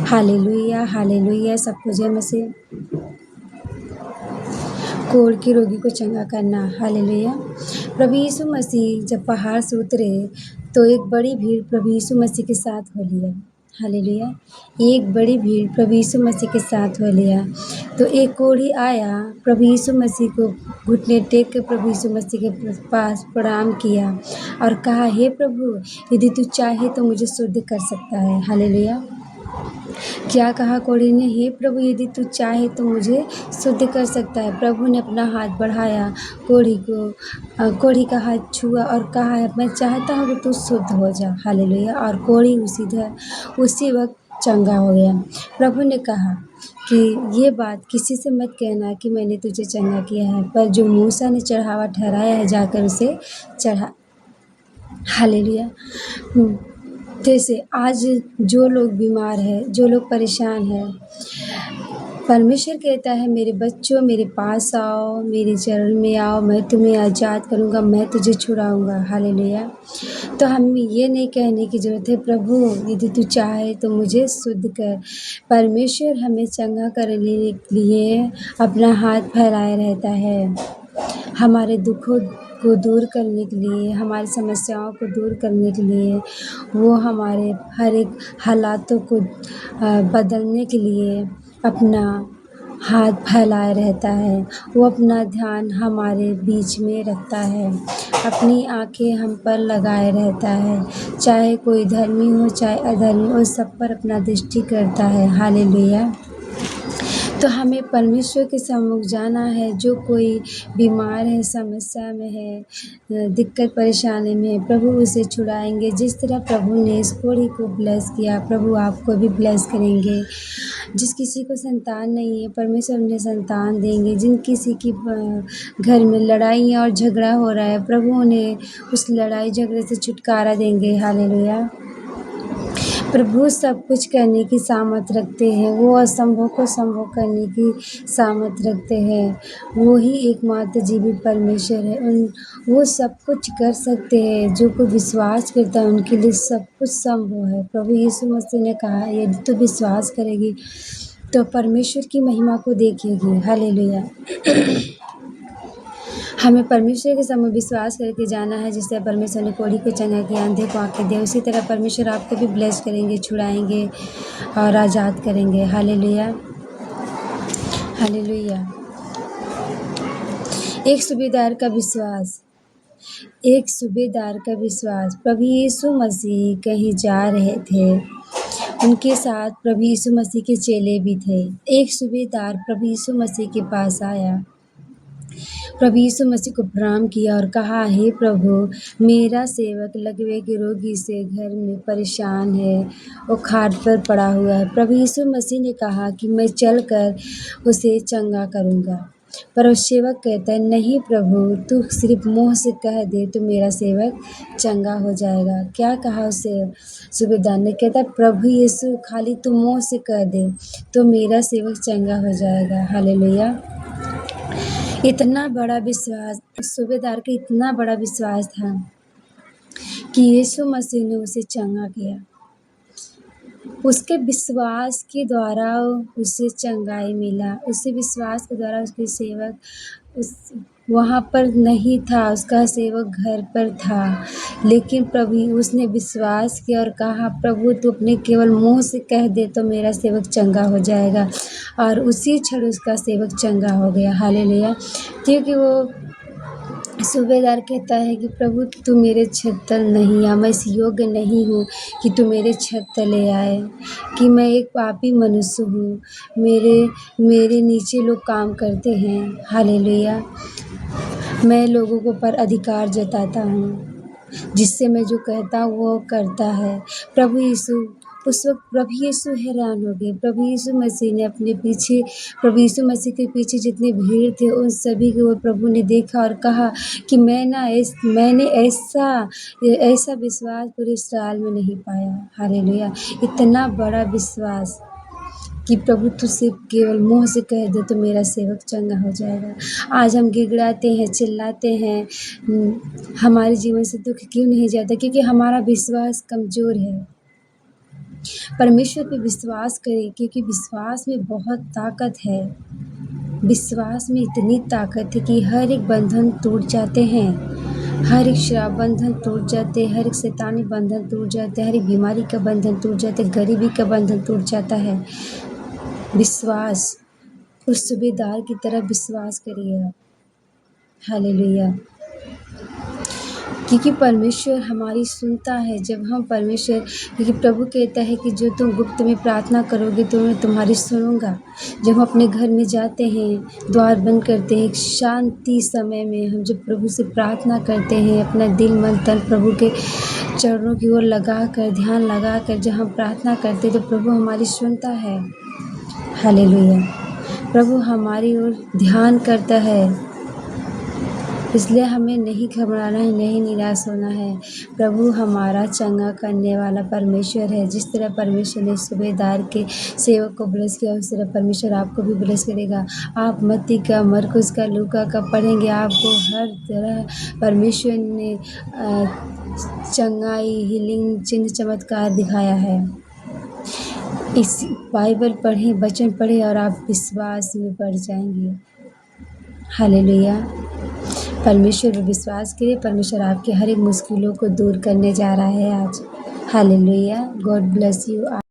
Hallelujah, hallelujah. सबको जय मसीह। कोढ़ के रोगी को चंगा करना। हालेलुया। प्रभु यीशु मसीह जब पहाड़ से उतरे तो एक बड़ी भीड़ प्रभु यीशु मसीह के साथ हो लिया। हालेलुया। एक बड़ी भीड़ प्रभु यीशु मसीह के साथ हो लिया। तो एक कोढ़ी आया, प्रभु यीशु मसीह को घुटने टेक के प्रभु यीशु मसीह के पास प्रणाम किया और कहा, हे प्रभु, यदि तू चाहे तो मुझे शुद्ध कर सकता है। हालेलुया। क्या कहा कोढ़ी ने? हे प्रभु, यदि तू चाहे तो मुझे शुद्ध कर सकता है। प्रभु ने अपना हाथ बढ़ाया, कोढ़ी का हाथ छुआ और कहा, मैं चाहता हूँ कि तू शुद्ध हो जा। हालेलुया। और कोढ़ी उसी वक्त चंगा हो गया। प्रभु ने कहा कि ये बात किसी से मत कहना कि मैंने तुझे चंगा किया है, पर जो मूसा ने चढ़ावा ठहराया है जाकर उसे चढ़ा। हालेलुया। जैसे आज जो लोग बीमार हैं, जो लोग परेशान हैं, परमेश्वर कहता है, मेरे बच्चों मेरे पास आओ, मेरे चरण में आओ, मैं तुम्हें आज़ाद करूँगा, मैं तुझे छुड़ाऊँगा। हालेलुया। तो हमें ये नहीं कहने की ज़रूरत है, प्रभु यदि तू चाहे तो मुझे शुद्ध कर। परमेश्वर हमें चंगा करने के लिए अपना हाथ फैलाए रहता है, हमारे दुखों को दूर करने के लिए, हमारी समस्याओं को दूर करने के लिए। वो हमारे हर एक हालातों को बदलने के लिए अपना हाथ फैलाए रहता है। वो अपना ध्यान हमारे बीच में रखता है, अपनी आँखें हम पर लगाए रहता है। चाहे कोई धर्मी हो चाहे अधर्मी हो, सब पर अपना दृष्टि करता है। हालेलुया। तो हमें परमेश्वर के सम्मुख जाना है। जो कोई बीमार है, समस्या में है, दिक्कत परेशानी में है, प्रभु उसे छुड़ाएंगे। जिस तरह प्रभु ने इस कोढ़ी को ब्लेस किया, प्रभु आपको भी ब्लेस करेंगे। जिस किसी को संतान नहीं है, परमेश्वर उन्हें संतान देंगे। जिन किसी की घर में लड़ाई और झगड़ा हो रहा है, प्रभु उन्हें उस लड़ाई झगड़े से छुटकारा देंगे। हालेलुया। प्रभु सब कुछ करने की सामर्थ रखते हैं। वो असंभव को संभव करने की सामर्थ रखते हैं। वो ही एकमात्र जीवित परमेश्वर है। वो सब कुछ कर सकते हैं। जो कोई विश्वास करता है उनके लिए सब कुछ संभव है। प्रभु यीशु मसीह ने कहा, यदि तू विश्वास करेगी तो परमेश्वर की महिमा को देखेगी। हालेलुया। हमें परमेश्वर के सम्मुख विश्वास करके जाना है। जिस तरह परमेश्वर ने कोढ़ी को चंगा किया, अंधे को आँखें दिया, उसी तरह परमेश्वर आपको भी ब्लेस करेंगे, छुड़ाएंगे और आज़ाद करेंगे। हालेलुया। हालेलुया। एक सूबेदार का विश्वास। प्रभु यीशु मसीह कहीं जा रहे थे, उनके साथ प्रभु यीशु मसीह के चेले भी थे। एक सूबेदार प्रभु यीशु मसीह के पास आया, प्रभु यीशु मसीह को प्रणाम किया और कहा, हे प्रभु, मेरा सेवक लकवे के रोगी से घर में परेशान है, वो खाट पर पड़ा हुआ है। प्रभु यीशु मसीह ने कहा कि मैं चलकर उसे चंगा करूँगा। पर उस सेवक कहता है, नहीं प्रभु, तू सिर्फ मुँह से कह दे तो मेरा सेवक चंगा हो जाएगा। क्या कहा उसे सूबेदार ने? कहता है, प्रभु यीशु, खाली तू मुँह से कह दे तो मेरा सेवक चंगा हो जाएगा। हालेलुया। इतना बड़ा विश्वास, सूबेदार का इतना बड़ा विश्वास था कि यीशु मसीह ने उसे चंगा किया। उसके विश्वास के द्वारा उसे चंगाई मिला। उसे विश्वास के द्वारा उसके सेवक वहाँ पर नहीं था, उसका सेवक घर पर था, लेकिन प्रभु उसने विश्वास किया और कहा, प्रभु तू अपने केवल मुँह से कह दे तो मेरा सेवक चंगा हो जाएगा। और उसी क्षण उसका सेवक चंगा हो गया। हालेलुया। क्योंकि वो सूबेदार कहता है कि प्रभु तू मेरे छत तल नहीं आ, मैं इस योग्य नहीं हूँ कि तू मेरे छत तले आए, कि मैं एक पापी मनुष्य हूँ, मेरे नीचे लोग काम करते हैं। हालेलुया। मैं लोगों को पर अधिकार जताता हूँ, जिससे मैं जो कहता हूँ वो करता है। उस वक्त प्रभु यीशु हैरान हो गए। प्रभु यीशु मसीह ने प्रभु यीशु मसीह के पीछे जितने भीड़ थे उन सभी को प्रभु ने देखा और कहा कि मैंने ऐसा विश्वास पूरे इस्राएल में नहीं पाया। हालेलुया। इतना बड़ा विश्वास कि प्रभु तू सिर्फ केवल मुँह से कह दे तो मेरा सेवक चंगा हो जाएगा। आज हम गिड़गिड़ाते हैं, चिल्लाते हैं, हमारे जीवन से दुख क्यों नहीं जाता? क्योंकि हमारा विश्वास कमज़ोर है। परमेश्वर पे विश्वास करें, क्योंकि विश्वास में बहुत ताकत है। विश्वास में इतनी ताकत है कि हर एक बंधन टूट जाते हैं, हर एक श्राप बंधन टूट जाते हैं, हर एक शैतानी बंधन टूट जाते हैं, हर एक बीमारी का बंधन टूट जाता है, गरीबी का बंधन टूट जाता है। विश्वास, उस सूबेदार की तरह विश्वास करिए आप। हालेलुया। क्योंकि परमेश्वर हमारी सुनता है जब हम परमेश्वर, क्योंकि प्रभु कहता है कि जो तुम गुप्त में प्रार्थना करोगे तो मैं तुम्हारी सुनूंगा। जब हम अपने घर में जाते हैं, द्वार बंद करते हैं, शांति समय में हम जब प्रभु से प्रार्थना करते हैं, अपना दिल मन तन प्रभु के चरणों की ओर लगा कर, ध्यान लगा कर जब हम प्रार्थना करते हैं तो प्रभु हमारी सुनता है। हालेलुया। प्रभु हमारी ओर ध्यान करता है, इसलिए हमें नहीं घबराना है, नहीं निराश होना है। प्रभु हमारा चंगा करने वाला परमेश्वर है। जिस तरह परमेश्वर ने सूबेदार के सेवक को ब्लेस किया, उस तरह परमेश्वर आपको भी ब्लेस करेगा। आप मत्ती का, मरकुस का, लूका का पढ़ेंगे, आपको हर तरह परमेश्वर ने चंगाई, हीलिंग, चिन्ह चमत्कार दिखाया है। इस बाइबल पढ़ें, वचन पढ़ें और आप विश्वास में बढ़ जाएंगे। हालेलुया। परमेश्वर पर विश्वास करिए, परमेश्वर आपके हर एक मुश्किलों को दूर करने जा रहा है आज। हालेलुया। God bless you.